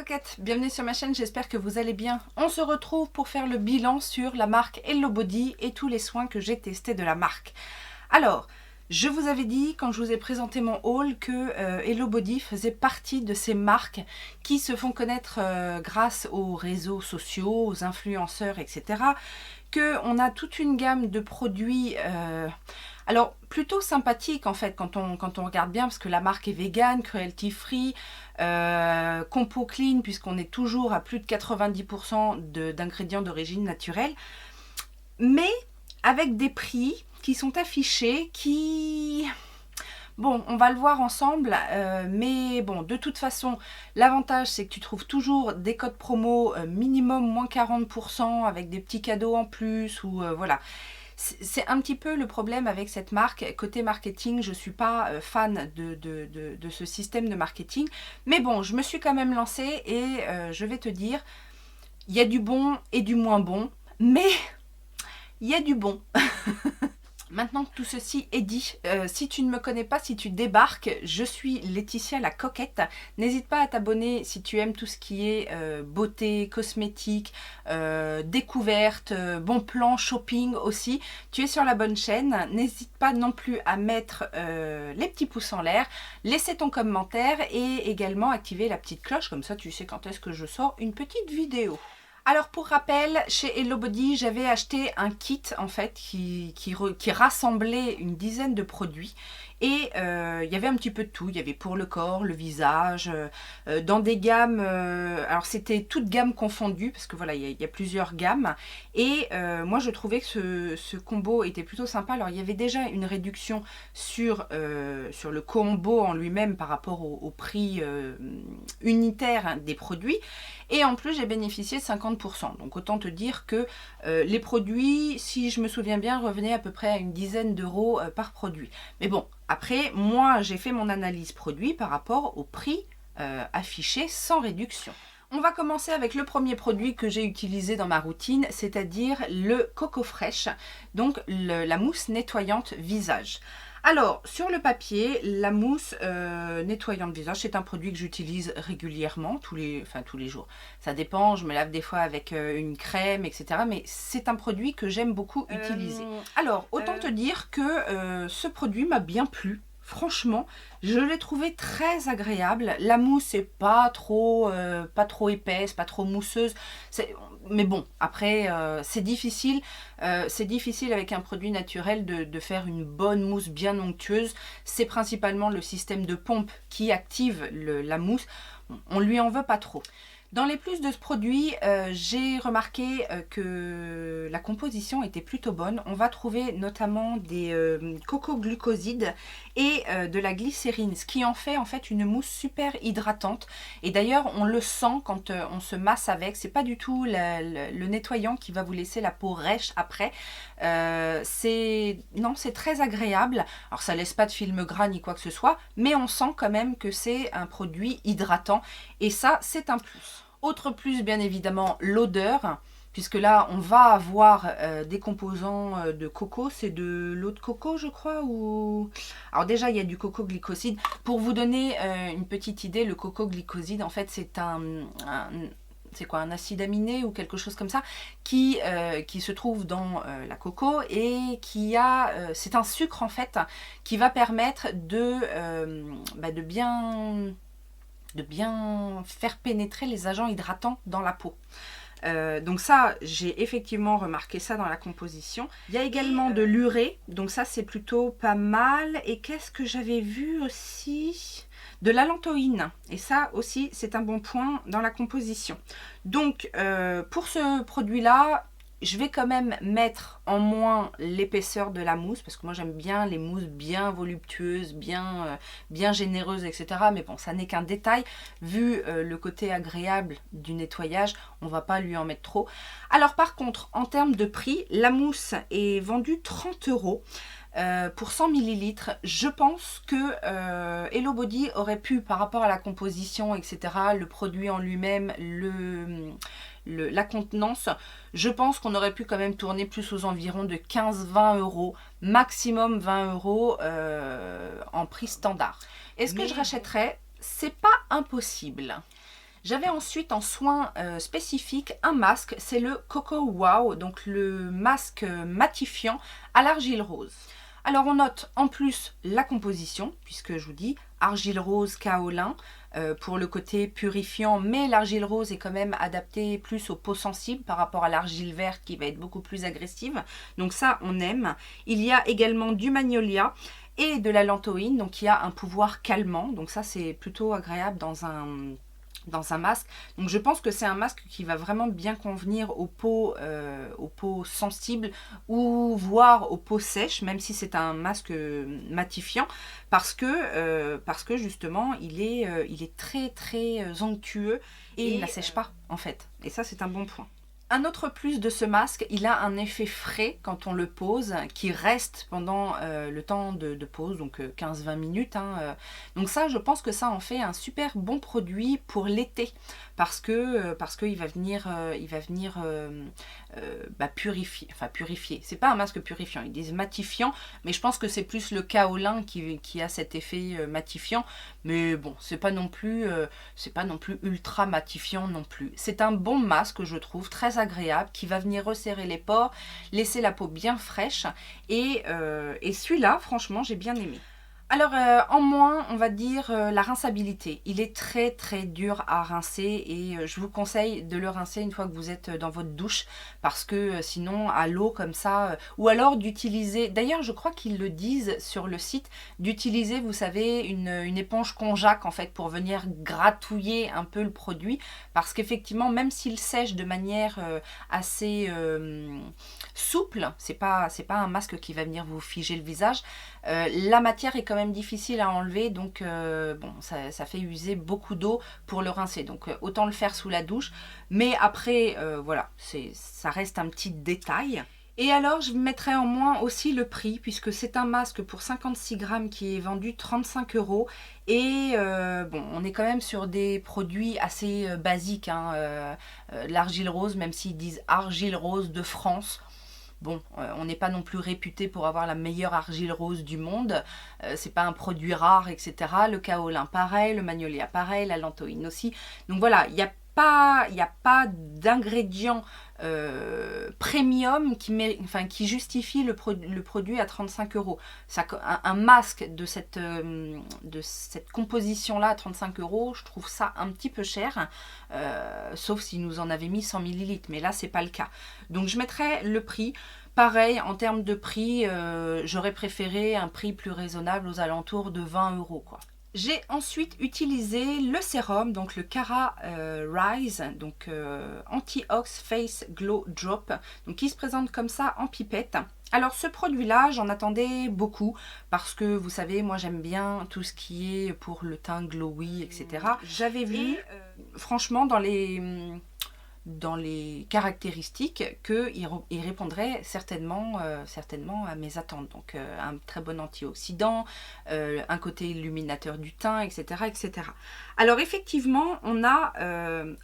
coquettes, bienvenue sur ma chaîne, j'espère que vous allez bien. On se retrouve pour faire le bilan sur la marque Hello Body et tous les soins que j'ai testés de la marque. Alors, je vous avais dit quand je vous ai présenté mon haul que Hello Body faisait partie de ces marques qui se font connaître grâce aux réseaux sociaux, aux influenceurs, etc. Qu'on a toute une gamme de produits... alors, plutôt sympathique en fait quand on regarde bien, parce que la marque est vegan, cruelty free, compo clean, puisqu'on est toujours à plus de 90% d'ingrédients d'origine naturelle, mais avec des prix qui sont affichés, qui... Bon, on va le voir ensemble, mais bon, de toute façon, l'avantage c'est que tu trouves toujours des codes promo minimum moins 40% avec des petits cadeaux en plus, ou voilà. C'est un petit peu le problème avec cette marque. Côté marketing, je ne suis pas fan de ce système de marketing. Mais bon, je me suis quand même lancée et je vais te dire, il y a du bon et du moins bon, mais il y a du bon. Maintenant que tout ceci est dit, si tu ne me connais pas, si tu débarques, je suis Laetitia la coquette. N'hésite pas à t'abonner si tu aimes tout ce qui est beauté, cosmétique, découverte, bon plan, shopping aussi. Tu es sur la bonne chaîne. N'hésite pas non plus à mettre les petits pouces en l'air, laisser ton commentaire et également activer la petite cloche. Comme ça, tu sais quand est-ce que je sors une petite vidéo. Alors pour rappel, chez Hello Body, j'avais acheté un kit en fait qui rassemblait une dizaine de produits et il y avait un petit peu de tout. Il y avait pour le corps, le visage, dans des gammes, alors c'était toutes gammes confondues parce que voilà, il y a plusieurs gammes et moi je trouvais que ce combo était plutôt sympa. Alors il y avait déjà une réduction sur le combo en lui-même par rapport au prix unitaire des produits. Et en plus, j'ai bénéficié de 50%. Donc, autant te dire que les produits, si je me souviens bien, revenaient à peu près à une dizaine d'euros par produit. Mais bon, après, moi, j'ai fait mon analyse produit par rapport au prix affiché sans réduction. On va commencer avec le premier produit que j'ai utilisé dans ma routine, c'est-à-dire le Coco Fresh, donc la mousse nettoyante visage. Alors, sur le papier, la mousse nettoyante visage, c'est un produit que j'utilise régulièrement, tous les jours. Ça dépend, je me lave des fois avec une crème, etc. Mais c'est un produit que j'aime beaucoup utiliser. Alors, autant te dire que ce produit m'a bien plu. Franchement, je l'ai trouvé très agréable. La mousse n'est pas trop épaisse, pas trop mousseuse. Mais bon, après, c'est difficile. C'est difficile avec un produit naturel de faire une bonne mousse bien onctueuse. C'est principalement le système de pompe qui active la mousse. On lui en veut pas trop. Dans les plus de ce produit, j'ai remarqué que la composition était plutôt bonne. On va trouver notamment des cocoglucosides et de la glycérine, ce qui en fait une mousse super hydratante. Et d'ailleurs, on le sent quand on se masse avec. C'est pas du tout le nettoyant qui va vous laisser la peau rêche après. C'est très agréable. Alors, ça laisse pas de film gras ni quoi que ce soit, mais on sent quand même que c'est un produit hydratant. Et ça, c'est un plus. Autre plus, bien évidemment, l'odeur, puisque là, on va avoir des composants de coco. C'est de l'eau de coco, je crois, ou... Alors déjà, il y a du coco glycoside. Pour vous donner une petite idée, le coco glycoside, en fait, c'est c'est quoi, un acide aminé ou quelque chose comme ça qui se trouve dans la coco et c'est un sucre en fait qui va permettre de bien faire pénétrer les agents hydratants dans la peau. Donc ça, j'ai effectivement remarqué ça dans la composition. Il y a également de l'urée, donc ça c'est plutôt pas mal. Et qu'est-ce que j'avais vu aussi? De l'allantoïne, et ça aussi c'est un bon point dans la composition. Donc pour ce produit là, je vais quand même mettre en moins l'épaisseur de la mousse, parce que moi j'aime bien les mousses bien voluptueuses, bien généreuses, etc. Mais bon, ça n'est qu'un détail. Vu le côté agréable du nettoyage, on va pas lui en mettre trop. Alors par contre, en termes de prix, la mousse est vendue 30 €. Pour 100 ml, je pense que Hello Body aurait pu, par rapport à la composition, etc., le produit en lui-même, la contenance, je pense qu'on aurait pu quand même tourner plus aux environs de 15-20 €, maximum 20 € en prix standard. Est-ce que je rachèterais? C'est pas impossible. J'avais ensuite en soin spécifique un masque, c'est le Coco Wow, donc le masque matifiant à l'argile rose. Alors on note en plus la composition, puisque je vous dis argile rose kaolin pour le côté purifiant, mais l'argile rose est quand même adaptée plus aux peaux sensibles par rapport à l'argile verte qui va être beaucoup plus agressive. Donc ça on aime. Il y a également du magnolia et de la lantoïne, donc il y a un pouvoir calmant. Donc ça c'est plutôt agréable dans un masque. Donc je pense que c'est un masque qui va vraiment bien convenir aux peaux sensibles ou voire aux peaux sèches, même si c'est un masque matifiant, parce que justement il est très très onctueux et il n'assèche pas en fait. Et ça c'est un bon point. Un autre plus de ce masque, il a un effet frais quand on le pose, qui reste pendant le temps de pose, donc 15-20 minutes. Donc ça, je pense que ça en fait un super bon produit pour l'été, parce qu'il va venir, purifier. C'est pas un masque purifiant, ils disent matifiant, mais je pense que c'est plus le kaolin qui a cet effet matifiant. Mais bon, c'est pas non plus ultra matifiant non plus. C'est un bon masque, je trouve, très agréable, qui va venir resserrer les pores, laisser la peau bien fraîche. Et celui-là, franchement, j'ai bien aimé. Alors, en moins, on va dire la rinçabilité. Il est très très dur à rincer et je vous conseille de le rincer une fois que vous êtes dans votre douche, parce que sinon, à l'eau comme ça, ou alors d'utiliser, d'ailleurs je crois qu'ils le disent sur le site, d'utiliser, vous savez, une éponge konjac en fait pour venir gratouiller un peu le produit, parce qu'effectivement, même s'il sèche de manière assez souple, c'est pas un masque qui va venir vous figer le visage, la matière est quand même difficile à enlever, donc bon, ça fait user beaucoup d'eau pour le rincer, donc autant le faire sous la douche, mais après voilà, ça reste un petit détail. Et alors je mettrai en moins aussi le prix, puisque c'est un masque pour 56 grammes qui est vendu 35 €. Et bon, on est quand même sur des produits assez basiques, l'argile rose, même s'ils disent argile rose de France. Bon, on n'est pas non plus réputé pour avoir la meilleure argile rose du monde, c'est pas un produit rare, etc. Le kaolin pareil, le magnolia pareil, la lantoïne aussi. Donc voilà, il n'y a pas d'ingrédients premium qui justifie le produit à 35 €. Un masque de cette composition-là à 35 €, je trouve ça un petit peu cher, sauf si nous en avait mis 100 ml, mais là c'est pas le cas. Donc je mettrai le prix. Pareil, en termes de prix, j'aurais préféré un prix plus raisonnable aux alentours de 20 € quoi. J'ai ensuite utilisé le sérum, donc le Cara Rise, donc Anti-Ox Face Glow Drop, donc qui se présente comme ça en pipette. Alors ce produit-là, j'en attendais beaucoup, parce que vous savez, moi j'aime bien tout ce qui est pour le teint glowy, etc. J'avais vu, franchement, dans les caractéristiques qu'il répondrait certainement à mes attentes. Donc un très bon antioxydant, un côté illuminateur du teint, etc. etc. Alors effectivement, on a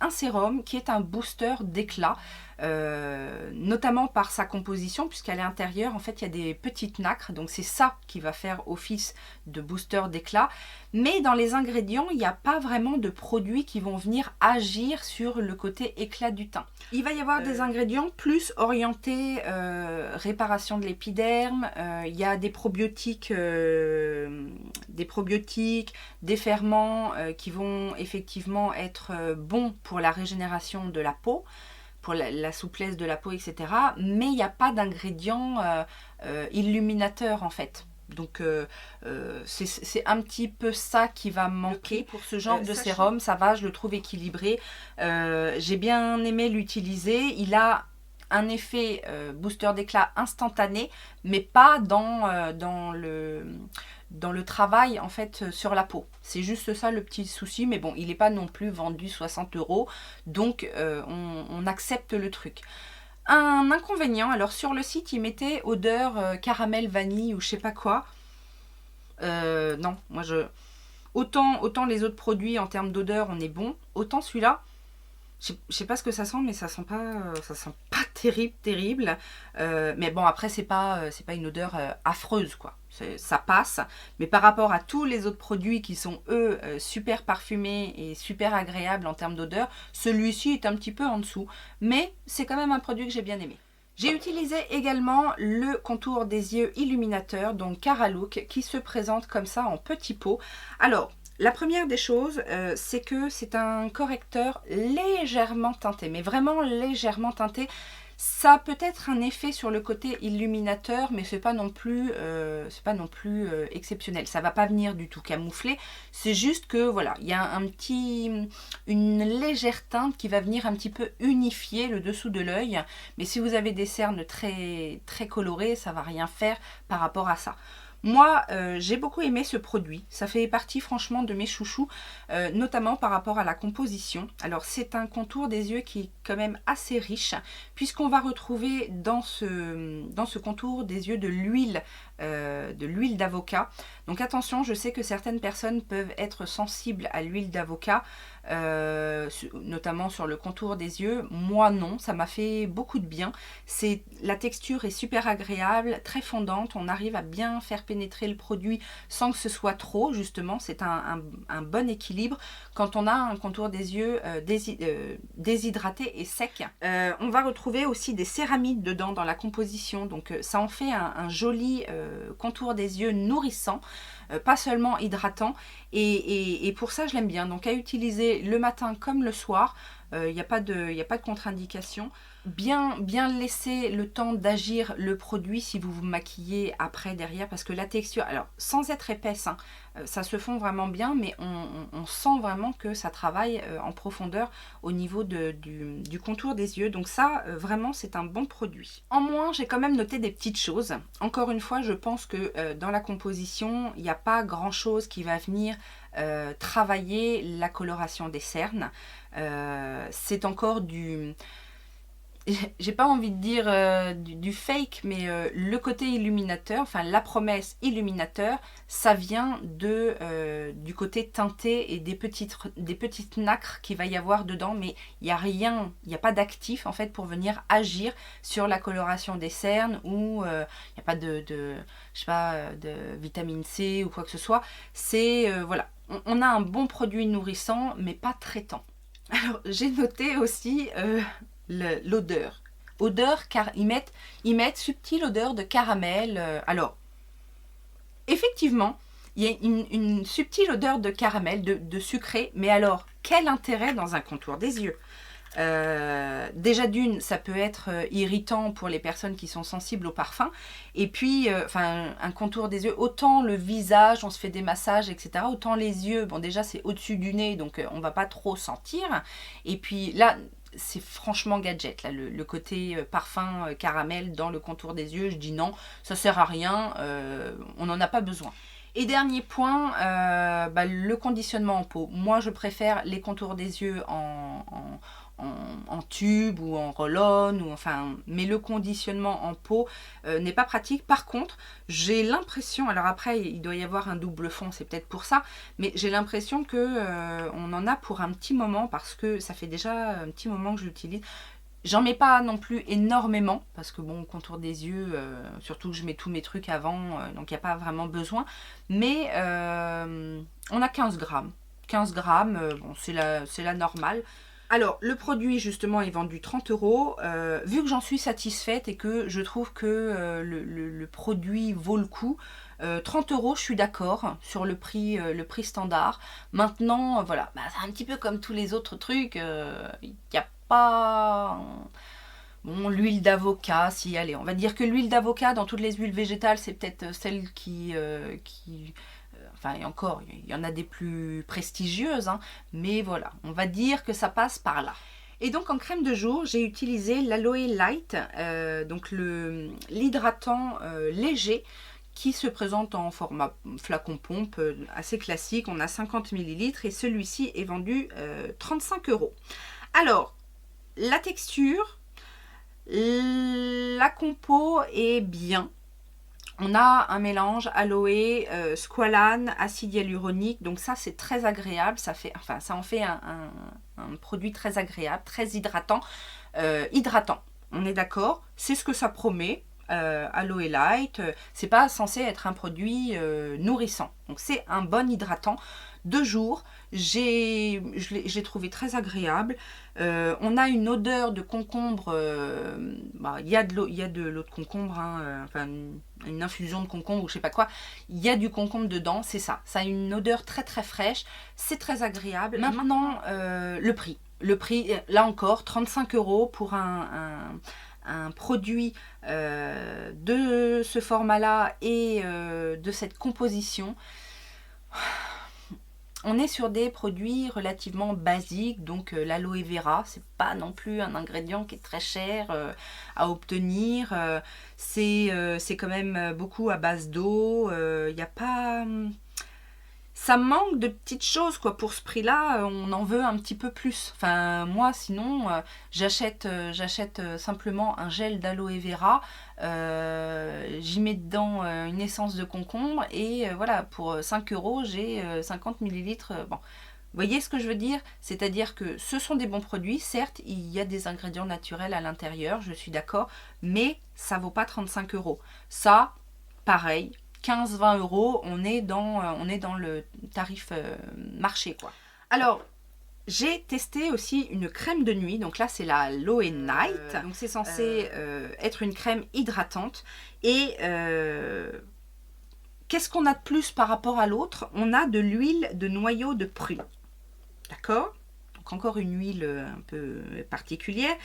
un sérum qui est un booster d'éclat, notamment par sa composition, puisqu'à l'intérieur en fait il y a des petites nacres, donc c'est ça qui va faire office de booster d'éclat, mais dans les ingrédients il n'y a pas vraiment de produits qui vont venir agir sur le côté éclat du teint. Il va y avoir des ingrédients plus orientés réparation de l'épiderme, il y a des probiotiques, des ferments qui vont effectivement être bons pour la régénération de la peau, pour la souplesse de la peau, etc. Mais il n'y a pas d'ingrédients illuminateurs en fait. Donc c'est un petit peu ça qui va manquer pour ce genre de sérum. Ça va, je le trouve équilibré. J'ai bien aimé l'utiliser. Il a un effet booster d'éclat instantané, mais pas dans le travail en fait sur la peau. C'est juste ça le petit souci, mais bon, il n'est pas non plus vendu 60 €, donc on accepte le truc. Un inconvénient, alors sur le site il mettait odeur caramel vanille ou je sais pas quoi. Non, moi autant les autres produits en termes d'odeur on est bon, autant celui-là Je sais pas ce que ça sent, mais ça sent pas terrible, terrible. Mais bon, après, c'est pas une odeur affreuse, quoi. Ça passe. Mais par rapport à tous les autres produits qui sont, eux, super parfumés et super agréables en termes d'odeur, celui-ci est un petit peu en dessous. Mais c'est quand même un produit que j'ai bien aimé. J'ai utilisé également le contour des yeux illuminateur, donc Caralook, qui se présente comme ça en petit pot. Alors, la première des choses, c'est que c'est un correcteur légèrement teinté, mais vraiment légèrement teinté. Ça a peut-être un effet sur le côté illuminateur, mais c'est pas non plus, exceptionnel. Ça va pas venir du tout camoufler. C'est juste que voilà, il y a une légère teinte qui va venir un petit peu unifier le dessous de l'œil. Mais si vous avez des cernes très très colorées, ça va rien faire par rapport à ça. Moi, j'ai beaucoup aimé ce produit. Ça fait partie franchement de mes chouchous, notamment par rapport à la composition. Alors, c'est un contour des yeux qui est quand même assez riche, puisqu'on va retrouver dans ce contour des yeux de l'huile d'avocat. Donc attention, je sais que certaines personnes peuvent être sensibles à l'huile d'avocat, notamment sur le contour des yeux. Moi non, ça m'a fait beaucoup de bien. La texture est super agréable, très fondante, on arrive à bien faire pénétrer le produit sans que ce soit trop, justement, c'est un bon équilibre quand on a un contour des yeux déshydraté et sec. On va retrouver aussi des céramides dedans dans la composition, donc ça en fait un joli contour des yeux nourrissant, pas seulement hydratant, et pour ça je l'aime bien. Donc à utiliser le matin comme le soir, il n'y a pas de contre-indication. Bien laisser le temps d'agir le produit si vous vous maquillez après derrière, parce que la texture, alors sans être épaisse, hein, ça se fond vraiment bien, mais on sent vraiment que ça travaille en profondeur au niveau du contour des yeux. Donc ça, vraiment, c'est un bon produit. En moins, j'ai quand même noté des petites choses. Encore une fois, je pense que dans la composition, il n'y a pas grand-chose qui va venir travailler la coloration des cernes. C'est encore j'ai pas envie de dire du fake, mais le côté illuminateur, enfin la promesse illuminateur, ça vient du côté teinté et des petites nacres qu'il va y avoir dedans, mais il n'y a rien, il n'y a pas d'actif en fait pour venir agir sur la coloration des cernes, ou il n'y a pas je sais pas, de vitamine C ou quoi que ce soit. C'est voilà, on a un bon produit nourrissant, mais pas traitant. Alors j'ai noté aussi l'odeur. Car ils mettent subtile odeur de caramel. Alors, effectivement, il y a une subtile odeur de caramel, de sucré, mais alors, quel intérêt dans un contour des yeux? Déjà d'une, ça peut être irritant pour les personnes qui sont sensibles au parfum, et puis un contour des yeux, autant le visage, on se fait des massages, etc., autant les yeux, bon déjà c'est au-dessus du nez, donc on va pas trop sentir, et puis là c'est franchement gadget, là, le côté parfum caramel dans le contour des yeux, je dis non, ça sert à rien, on n'en a pas besoin. Et dernier point, le conditionnement en peau. Moi je préfère les contours des yeux en tube ou en roll-on, mais le conditionnement en peau n'est pas pratique. Par contre, j'ai l'impression, alors après il doit y avoir un double fond, c'est peut-être pour ça, mais j'ai l'impression que on en a pour un petit moment, parce que ça fait déjà un petit moment que je l'utilise. J'en mets pas non plus énormément, parce que bon, contour des yeux, surtout que je mets tous mes trucs avant, donc il n'y a pas vraiment besoin, mais on a 15 grammes. 15 grammes, bon, c'est la normale. Alors, le produit, justement, est vendu 30 €. Vu que j'en suis satisfaite et que je trouve que le produit vaut le coup, 30 €, je suis d'accord sur le prix standard. Maintenant, voilà, c'est un petit peu comme tous les autres trucs. Il n'y a pas... Bon, l'huile d'avocat, si, allez, on va dire que l'huile d'avocat, dans toutes les huiles végétales, c'est peut-être celle qui enfin, et encore, il y en a des plus prestigieuses, hein, mais voilà, on va dire que ça passe par là. Et donc en crème de jour, j'ai utilisé l'Aloe Light, donc l'hydratant léger, qui se présente en format flacon pompe, assez classique. On a 50 ml et celui-ci est vendu 35 €. Alors, la texture, la compo est bien. On a un mélange aloe, squalane, acide hyaluronique, donc ça c'est très agréable, ça en fait un produit très agréable, très hydratant. Hydratant, on est d'accord, c'est ce que ça promet. Aloe Light, c'est pas censé être un produit nourrissant, donc c'est un bon hydratant. 2 jours, je l'ai trouvé très agréable. On a une odeur de concombre, il y a de l'eau de concombre, hein, enfin une infusion de concombre ou je sais pas quoi, il y a du concombre dedans, c'est ça. Ça a une odeur très très fraîche, c'est très agréable. Maintenant, le prix. Le prix, là encore, 35 € pour un produit de ce format-là et de cette composition. On est sur des produits relativement basiques, donc l'aloe vera, c'est pas non plus un ingrédient qui est très cher à obtenir. C'est quand même beaucoup à base d'eau. Il n'y a pas... Ça manque de petites choses, quoi. Pour ce prix-là, on en veut un petit peu plus. Enfin, moi, sinon, j'achète simplement un gel d'aloe vera. J'y mets dedans une essence de concombre. Et voilà, pour 5 €, j'ai 50 millilitres. Bon. Vous voyez ce que je veux dire? C'est-à-dire que ce sont des bons produits. Certes, il y a des ingrédients naturels à l'intérieur, je suis d'accord. Mais ça vaut pas 35 €. Ça, pareil. 15-20 €, on est dans le tarif marché, quoi. Alors, j'ai testé aussi une crème de nuit, donc là c'est la Aloe Night, donc c'est censé être une crème hydratante. Et qu'est-ce qu'on a de plus par rapport à l'autre? On a de l'huile de noyau de prune, d'accord? Donc encore une huile un peu particulière.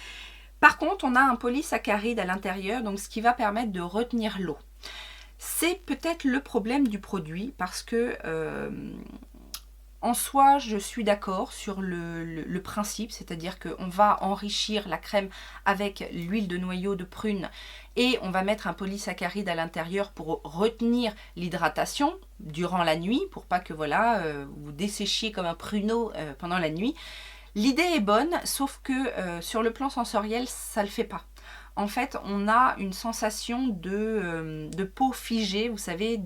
Par contre, on a un polysaccharide à l'intérieur, donc ce qui va permettre de retenir l'eau. C'est peut-être le problème du produit parce que en soi je suis d'accord sur le principe, c'est-à-dire qu'on va enrichir la crème avec l'huile de noyau de prune et on va mettre un polysaccharide à l'intérieur pour retenir l'hydratation durant la nuit pour pas que voilà vous desséchiez comme un pruneau pendant la nuit. L'idée est bonne, sauf que sur le plan sensoriel ça le fait pas. En fait, on a une sensation de peau figée, vous savez,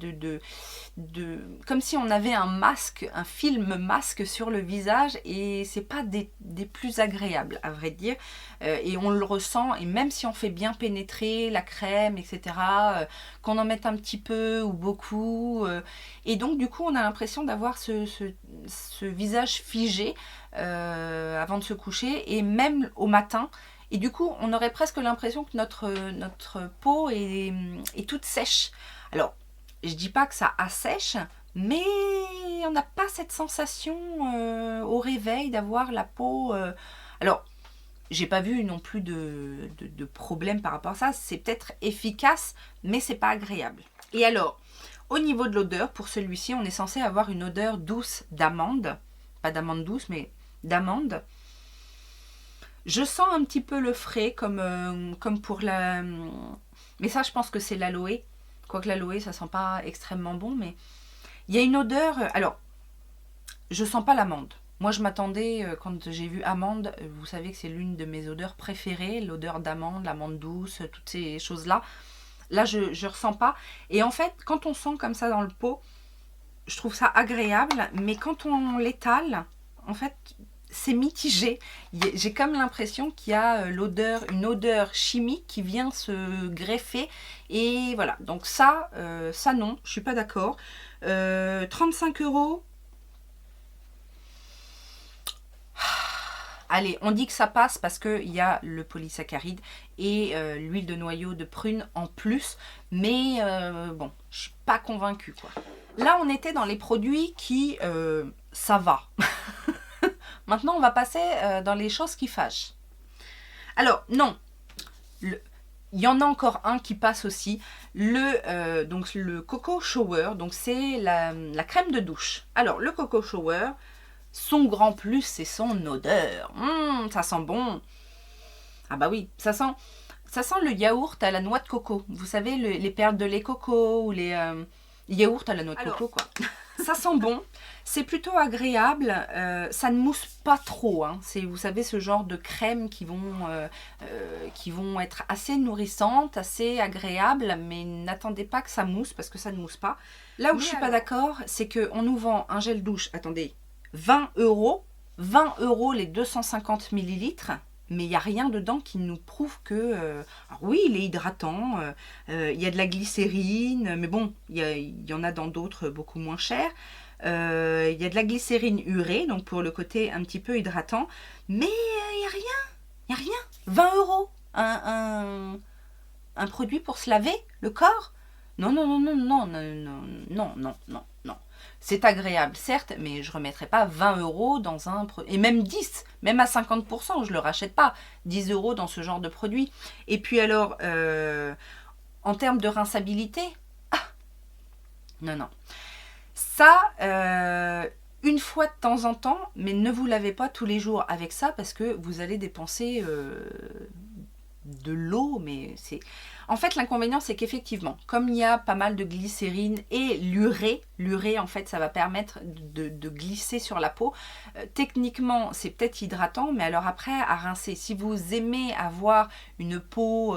comme si on avait un masque, un film masque sur le visage, et c'est pas des plus agréables, à vrai dire. Et on le ressent, et même si on fait bien pénétrer la crème, etc., qu'on en mette un petit peu ou beaucoup, et donc du coup, on a l'impression d'avoir ce visage figé avant de se coucher, et même au matin. Et du coup, on aurait presque l'impression que notre peau est toute sèche. Alors, je dis pas que ça assèche, mais on n'a pas cette sensation au réveil d'avoir la peau... Alors, j'ai pas vu non plus de problème par rapport à ça. C'est peut-être efficace, mais c'est pas agréable. Et alors, au niveau de l'odeur, pour celui-ci, on est censé avoir une odeur douce d'amande. Pas d'amande douce, mais d'amande. Je sens un petit peu le frais, comme pour la... Mais ça, je pense que c'est l'aloe. Quoique l'aloe, ça sent pas extrêmement bon, mais... Il y a une odeur... Alors, je sens pas l'amande. Moi, je m'attendais, quand j'ai vu amande, vous savez que c'est l'une de mes odeurs préférées, l'odeur d'amande, l'amande douce, toutes ces choses-là. Là, je ressens pas. Et en fait, quand on sent comme ça dans le pot, je trouve ça agréable, mais quand on l'étale, en fait... c'est mitigé. J'ai comme l'impression qu'il y a une odeur chimique qui vient se greffer. Et voilà. Donc ça non, je suis pas d'accord. 35 €. Allez, on dit que ça passe parce qu'il y a le polysaccharide et l'huile de noyau de prune en plus. Mais bon, je suis pas convaincue, quoi. Là, on était dans les produits qui... ça va. Maintenant, on va passer dans les choses qui fâchent. Alors, non. Il y en a encore un qui passe aussi. Donc, le Coco Shower. Donc, c'est la crème de douche. Alors, le Coco Shower, son grand plus, c'est son odeur. Ça sent bon. Ah bah oui, ça sent le yaourt à la noix de coco. Vous savez, les perles de lait coco ou les yaourts à la noix de coco, quoi. Ça sent bon. C'est plutôt agréable, ça ne mousse pas trop, hein. C'est, vous savez, ce genre de crèmes qui vont être assez nourrissantes, assez agréables, mais n'attendez pas que ça mousse, parce que ça ne mousse pas. Là où je suis pas d'accord, c'est qu'on nous vend un gel douche, attendez, 20 €, 20 € les 250 millilitres. Mais il n'y a rien dedans qui nous prouve que... alors oui, il est hydratant, il y a de la glycérine, mais bon, il y en a dans d'autres beaucoup moins chers. Il y a de la glycérine urée, donc pour le côté un petit peu hydratant. Mais il n'y a rien, il n'y a rien. 20 €, un produit pour se laver le corps? Non, non, non, non, non, non, non, non, non, non, non. C'est agréable, certes, mais je ne remettrai pas 20 € dans un produit. Et même 10, même à 50%, je ne le rachète pas. 10 € dans ce genre de produit. Et puis alors, en termes de rinçabilité, non, non. Ça, une fois de temps en temps, mais ne vous lavez pas tous les jours avec ça parce que vous allez dépenser de l'eau, mais c'est... En fait, l'inconvénient, c'est qu'effectivement, comme il y a pas mal de glycérine et l'urée, en fait, ça va permettre de glisser sur la peau. Techniquement, c'est peut-être hydratant, mais alors après, à rincer. Si vous aimez avoir une peau...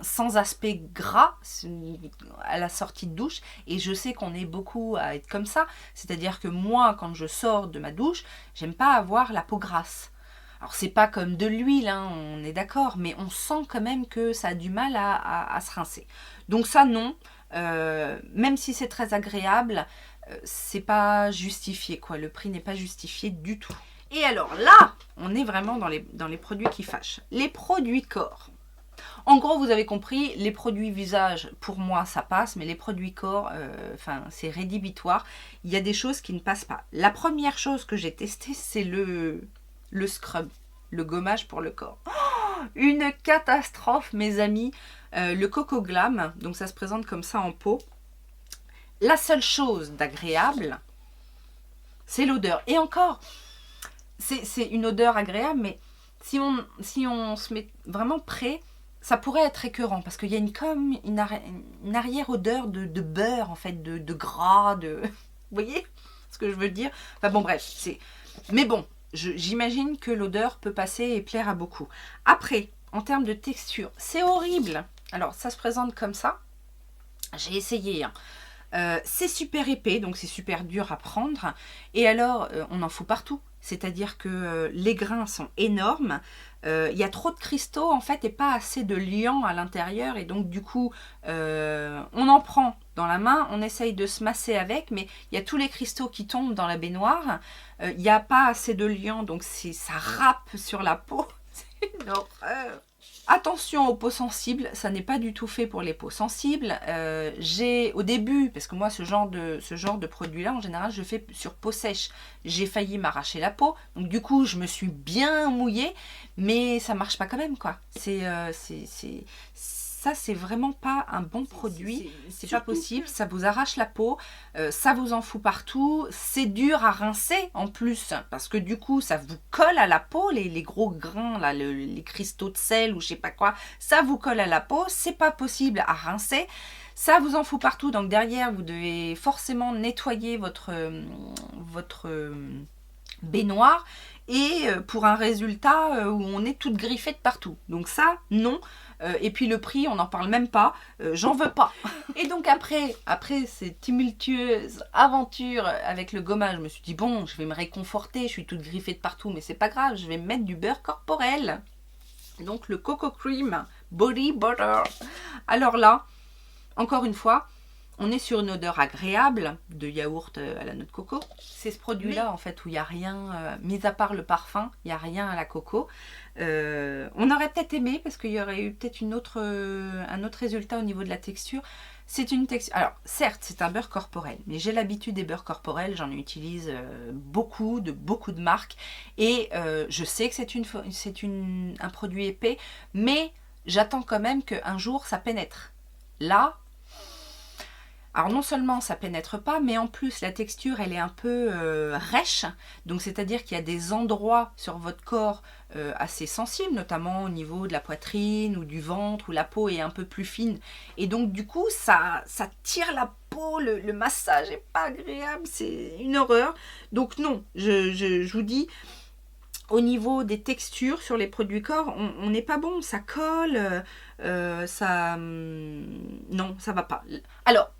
sans aspect gras à la sortie de douche, et je sais qu'on est beaucoup à être comme ça, c'est-à-dire que moi, quand je sors de ma douche, j'aime pas avoir la peau grasse. Alors c'est pas comme de l'huile, hein, on est d'accord, mais on sent quand même que ça a du mal à se rincer. Donc ça non, même si c'est très agréable, c'est pas justifié quoi, le prix n'est pas justifié du tout. Et alors là, on est vraiment dans les produits qui fâchent. Les produits corps. En gros, vous avez compris, les produits visage, pour moi, ça passe, mais les produits corps, c'est rédhibitoire. Il y a des choses qui ne passent pas. La première chose que j'ai testée, c'est le scrub, le gommage pour le corps. Oh, une catastrophe, mes amis. Le Coco Glam, donc ça se présente comme ça en pot. La seule chose d'agréable, c'est l'odeur. Et encore, c'est une odeur agréable, mais si on se met vraiment près, ça pourrait être écœurant parce qu'il y a comme une arrière-odeur de beurre, en fait, de gras, de... Vous voyez ce que je veux dire? Enfin bon, bref, c'est... Mais bon, j'imagine que l'odeur peut passer et plaire à beaucoup. Après, en termes de texture, c'est horrible. Alors, ça se présente comme ça. J'ai essayé, hein. C'est super épais, donc c'est super dur à prendre. Et alors, on en fout partout. C'est-à-dire que les grains sont énormes. Il y a trop de cristaux, en fait, et pas assez de liant à l'intérieur. Et donc, du coup, on en prend dans la main, on essaye de se masser avec, mais il y a tous les cristaux qui tombent dans la baignoire. Il n'y a pas assez de liant, donc ça râpe sur la peau. C'est une horreur. Attention aux peaux sensibles, ça n'est pas du tout fait pour les peaux sensibles. J'ai au début, parce que moi ce genre de produit là en général je fais sur peau sèche, j'ai failli m'arracher la peau, donc du coup je me suis bien mouillée, mais ça marche pas quand même quoi. Ça c'est vraiment pas un bon produit, c'est pas possible, ça vous arrache la peau, ça vous en fout partout, c'est dur à rincer en plus, parce que du coup ça vous colle à la peau, les gros grains, là, les cristaux de sel ou je sais pas quoi, ça vous colle à la peau, c'est pas possible à rincer, ça vous en fout partout, donc derrière vous devez forcément nettoyer votre baignoire, et pour un résultat où on est toute griffée de partout. Donc ça, non. Et puis le prix, on n'en parle même pas. J'en veux pas. Et donc après ces tumultueuses aventures avec le gommage, je me suis dit, bon, je vais me réconforter. Je suis toute griffée de partout, mais c'est pas grave. Je vais me mettre du beurre corporel. Donc le Coco Cream Body Butter. Alors là, encore une fois, on est sur une odeur agréable de yaourt à la noix de coco. C'est ce produit-là, en fait, où il n'y a rien, mis à part le parfum, il n'y a rien à la coco. On aurait peut-être aimé, parce qu'il y aurait eu peut-être un autre résultat au niveau de la texture. C'est une texture... Alors, certes, c'est un beurre corporel, mais j'ai l'habitude des beurres corporels, j'en utilise beaucoup de marques. Et je sais que c'est un produit épais, mais j'attends quand même qu'un jour, ça pénètre. Là... Alors non seulement ça pénètre pas, mais en plus la texture elle est un peu rêche, donc c'est-à-dire qu'il y a des endroits sur votre corps assez sensibles, notamment au niveau de la poitrine ou du ventre, où la peau est un peu plus fine, et donc du coup ça tire la peau, le massage est pas agréable, c'est une horreur. Donc non, je vous dis, au niveau des textures sur les produits corps, on n'est pas bon, ça colle, non, ça va pas. Alors,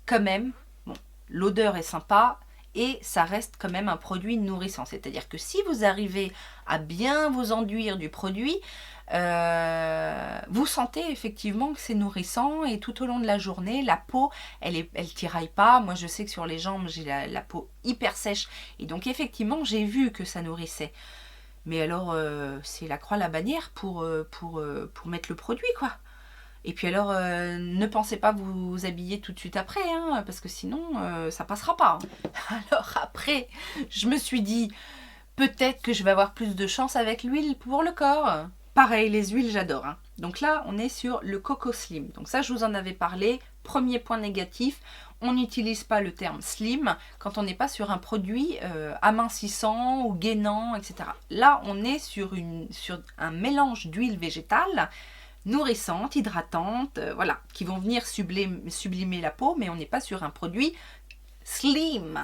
quand même, bon, l'odeur est sympa et ça reste quand même un produit nourrissant. C'est-à-dire que si vous arrivez à bien vous enduire du produit, vous sentez effectivement que c'est nourrissant et tout au long de la journée, la peau, elle tiraille pas. Moi, je sais que sur les jambes, j'ai la peau hyper sèche et donc effectivement, j'ai vu que ça nourrissait. Mais alors, c'est la croix, la bannière pour mettre le produit, quoi. Et puis alors, ne pensez pas vous habiller tout de suite après, hein, parce que sinon, ça passera pas. Alors après, je me suis dit, peut-être que je vais avoir plus de chance avec l'huile pour le corps. Pareil, les huiles, j'adore. Hein. Donc là, on est sur le Coco Slim. Donc ça, je vous en avais parlé. Premier point négatif, on n'utilise pas le terme slim quand on n'est pas sur un produit amincissant ou gainant, etc. Là, on est sur un mélange d'huile végétale nourrissantes, hydratantes, voilà, qui vont venir sublimer la peau, mais on n'est pas sur un produit slim.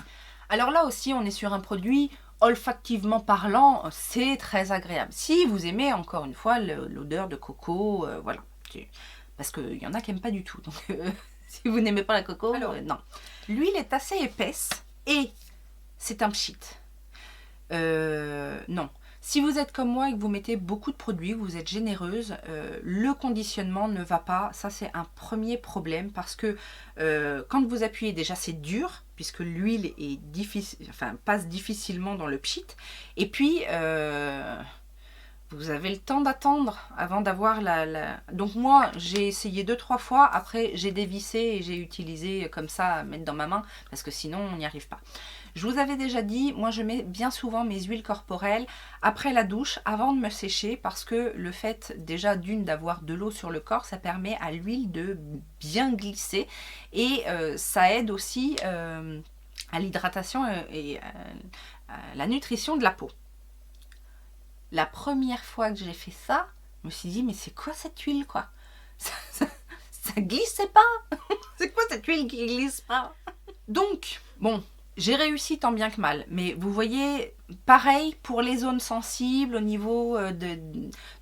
Alors là aussi, on est sur un produit olfactivement parlant, c'est très agréable. Si vous aimez, encore une fois, l'odeur de coco, voilà. Parce qu'il y en a qui n'aiment pas du tout. Donc, si vous n'aimez pas la coco, alors, non. L'huile est assez épaisse et c'est un pchit. Non. Si vous êtes comme moi et que vous mettez beaucoup de produits, vous êtes généreuse, le conditionnement ne va pas. Ça, c'est un premier problème parce que quand vous appuyez, déjà, c'est dur puisque l'huile est passe difficilement dans le pchit. Et puis, vous avez le temps d'attendre avant d'avoir Donc moi, j'ai essayé 2-3 fois. Après, j'ai dévissé et j'ai utilisé comme ça, à mettre dans ma main parce que sinon, on n'y arrive pas. Je vous avais déjà dit, moi je mets bien souvent mes huiles corporelles après la douche, avant de me sécher, parce que le fait déjà d'avoir de l'eau sur le corps, ça permet à l'huile de bien glisser et ça aide aussi à l'hydratation et à la nutrition de la peau. La première fois que j'ai fait ça, je me suis dit, mais c'est quoi cette huile, quoi? Ça glissait pas. C'est quoi cette huile qui glisse pas? Donc, bon... J'ai réussi tant bien que mal, mais vous voyez, pareil pour les zones sensibles, au niveau de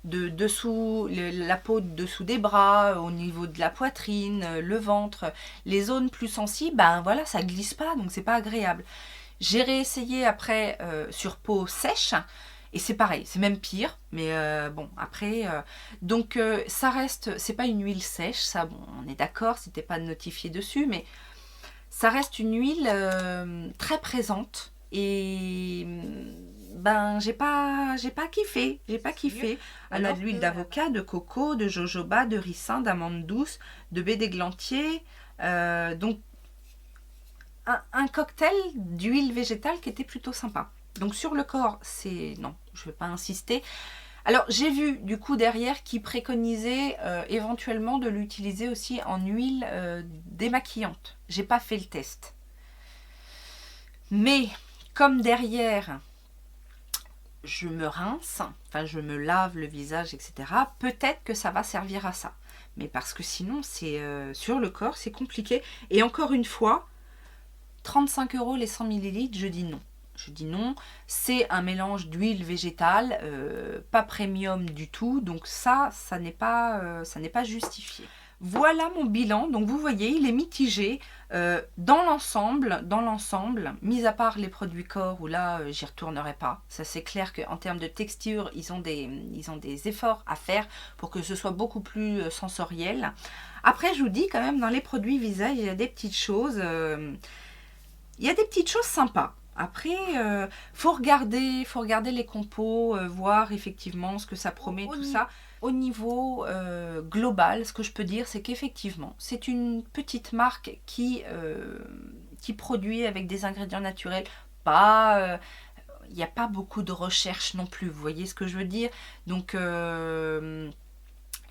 dessous, la peau dessous des bras, au niveau de la poitrine, le ventre, les zones plus sensibles, ben voilà, ça glisse pas, donc c'est pas agréable. J'ai réessayé après sur peau sèche, et c'est pareil, c'est même pire, mais bon, après, donc ça reste, c'est pas une huile sèche, ça, bon, on est d'accord, c'était pas notifié dessus, mais... Ça reste une huile très présente et ben j'ai pas kiffé, Elle a de l'huile d'avocat, de coco, de jojoba, de ricin, d'amande douce, de baie d'églantier, donc un cocktail d'huile végétale qui était plutôt sympa. Donc sur le corps, c'est non, je vais pas insister. Alors, j'ai vu du coup derrière qui préconisait éventuellement de l'utiliser aussi en huile démaquillante. J'ai pas fait le test. Mais comme derrière, je me rince, enfin je me lave le visage, etc. Peut-être que ça va servir à ça. Mais parce que sinon, c'est sur le corps, c'est compliqué. Et encore une fois, 35 € les 100 ml, je dis non. Je dis non, c'est un mélange d'huile végétale, pas premium du tout, donc ça n'est pas justifié. Voilà mon bilan, donc vous voyez, il est mitigé. Dans l'ensemble, mis à part les produits corps où là, j'y retournerai pas. Ça c'est clair qu'en termes de texture, ils ont des efforts à faire pour que ce soit beaucoup plus sensoriel. Après, je vous dis quand même, dans les produits visage, il y a des petites choses, sympas. Après, faut regarder les compos, voir effectivement ce que ça promet, tout ça. Au niveau global, ce que je peux dire, c'est qu'effectivement, c'est une petite marque qui produit avec des ingrédients naturels. Il n'y a pas beaucoup de recherche non plus, vous voyez ce que je veux dire? Donc, il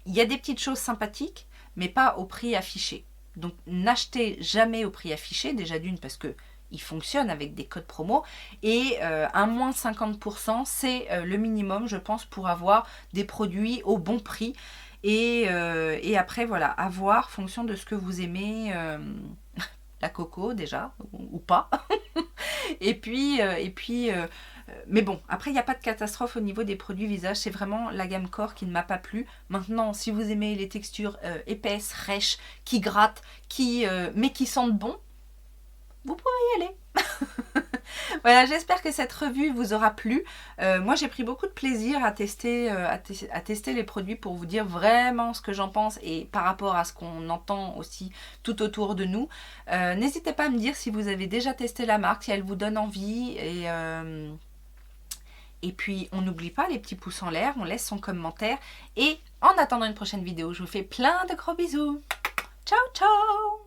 y a des petites choses sympathiques, mais pas au prix affiché. Donc, n'achetez jamais au prix affiché, déjà d'une parce que il fonctionne avec des codes promo et un moins 50%, c'est le minimum, je pense, pour avoir des produits au bon prix. Et après, voilà, à voir, fonction de ce que vous aimez, la coco déjà, ou pas. et puis, mais bon, après, il n'y a pas de catastrophe au niveau des produits visage, c'est vraiment la gamme corps qui ne m'a pas plu. Maintenant, si vous aimez les textures épaisses, rêches, qui grattent, mais qui sentent bon, vous pouvez y aller. Voilà, j'espère que cette revue vous aura plu. Moi, j'ai pris beaucoup de plaisir à tester, à tester les produits pour vous dire vraiment ce que j'en pense et par rapport à ce qu'on entend aussi tout autour de nous. N'hésitez pas à me dire si vous avez déjà testé la marque, si elle vous donne envie. Et puis, on n'oublie pas les petits pouces en l'air, on laisse son commentaire. Et en attendant une prochaine vidéo, je vous fais plein de gros bisous. Ciao, ciao!